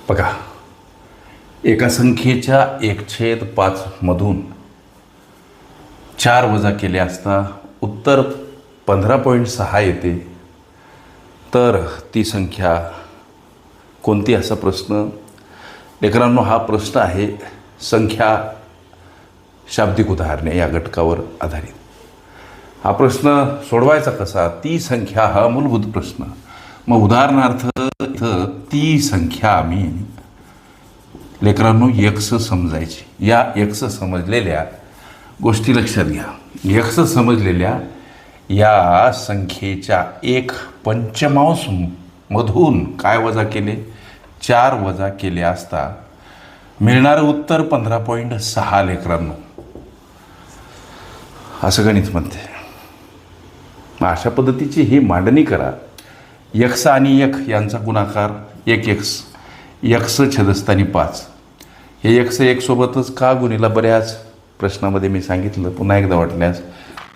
बघा, एका संख्येच्या 1/5 मधून 4 वजा केले असता उत्तर 15.6 येते. तर ती संख्या कोणती असा प्रश्न. लेकरांनो, हा प्रश्न आहे संख्या शाब्दिक उदाहरणे या घटकावर आधारित. हा प्रश्न सोडवायचा कसा, ती संख्या हा मूलभूत प्रश्न. मग उदाहरणार्थ इथं ती संख्या आम्ही लेकरांनो एक्स समजायची. या एक्स समजलेल्या गोष्टी लक्षात घ्या. एक्स समजलेल्या या संख्येच्या 1/5 मधून काय वजा केले, 4 वजा केले असता मिळणारं उत्तर 15.6 लेकरांनो. असं गणित म्हणते. मग अशा पद्धतीची ही मांडणी करा. एक्स आणि 1 यांचा गुणाकार 1x, एक्स छेदस्थानी 5. हे एक्स 1 सोबतच का गुणिला. बऱ्याच प्रश्नामध्ये मी सांगितलं, पुन्हा एकदा वाटल्यास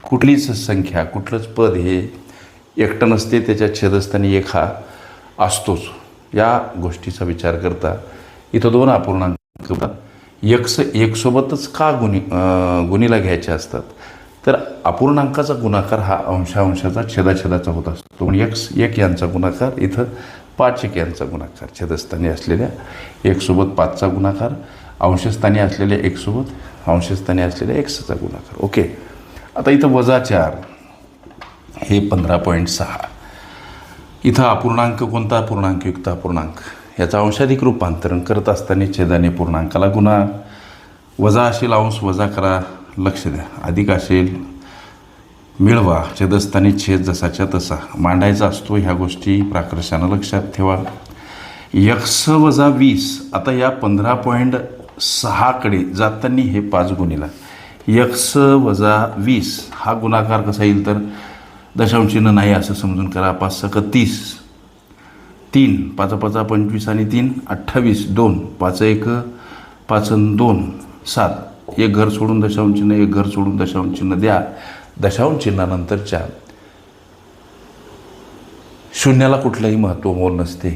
कुठलीच संख्या कुठलंच पद हे एकटं नसते, त्याच्या छेदस्थानी 1 हा असतोच. या गोष्टीचा विचार करता इथं 2 अपूर्णांक एक्स 1 सोबतच का गुणीला घ्यायचे असतात. तर अपूर्णांकाचा गुणाकार हा अंशाचा छेदाचा होत असतो. पण एक्स 1 यांचा गुणाकार इथं 5 यांचा गुणाकार, छेदस्थानी असलेल्या 1 सोबत 5चा गुणाकार, अंशस्थानी असलेल्या 1 सोबत अंशस्थानी असलेल्या xचा गुणाकार. ओके. आता इथं -4 हे 15.6. इथं अपूर्णांक कोणता, पूर्णांकयुक्त अपूर्णांक. याचा अंशाधिक रूपांतरण करत असताना छेदाने पूर्णांकाला गुणा. वजा असेल अंश वजा करा, लक्ष द्या. अधिक असेल मिळवा, छेदस्थानी छेद जसाच्या तसा मांडायचा असतो. ह्या गोष्टी प्राकर्षानं लक्षात ठेवा. x वजा 20. आता या 15.6 कडे जाताना हे 5 गुणिला x वजा 20 हा गुणाकार कसा येईल, तर दशांशचिन्ह नाही असं समजून करा. 5 × 30, 3 5 × 5 25 आणि 3 28, 2 5 1 5 2 7. एक घर सोडून दशांशचिन्ह, एक घर सोडून दशांशचिन्ह द्या. दशांशचिन्हानंतरच्या शून्याला कुठलंही महत्त्व मोल नसते.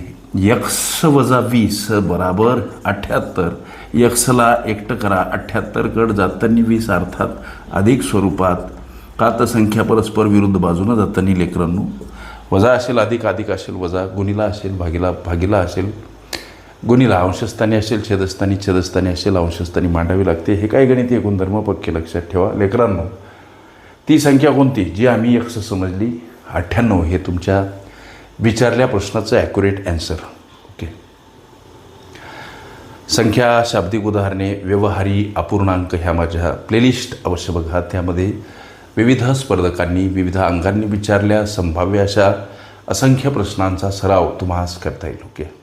x वजा 20 बराबर 78. एक्सला एकटं करा, 78 कडे जाताना 20 अर्थात अधिक स्वरूपात. का तर संख्या परस्पर विरुद्ध बाजूनं जाताना लेकरांनो वजा असेल अधिक, अधिक असेल वजा, गुणिला असेल भागिला असेल गुणिला, अंशस्थानी असेल छेदस्थानी असेल अंशस्थानी मांडावी लागते. हे काय गणितीय गुणधर्म पक्के लक्षात ठेवा लेकरांनो. ती संख्या कोणती जी आम्ही एक्स समजली, 98 हे तुमच्या विचारल्या प्रश्नाचं ॲक्युरेट ॲन्सर. ओके. संख्या शाब्दिक उदाहरणे व्यवहारी अपूर्णांक ह्या माझ्या प्लेलिस्ट अवश्य बघा. त्यामध्ये विविध स्पर्धकांनी विविध अंगांनी विचारल्या संभाव्य अशा असंख्य प्रश्नांचा सराव तुम्हाला करता येईल. ओके.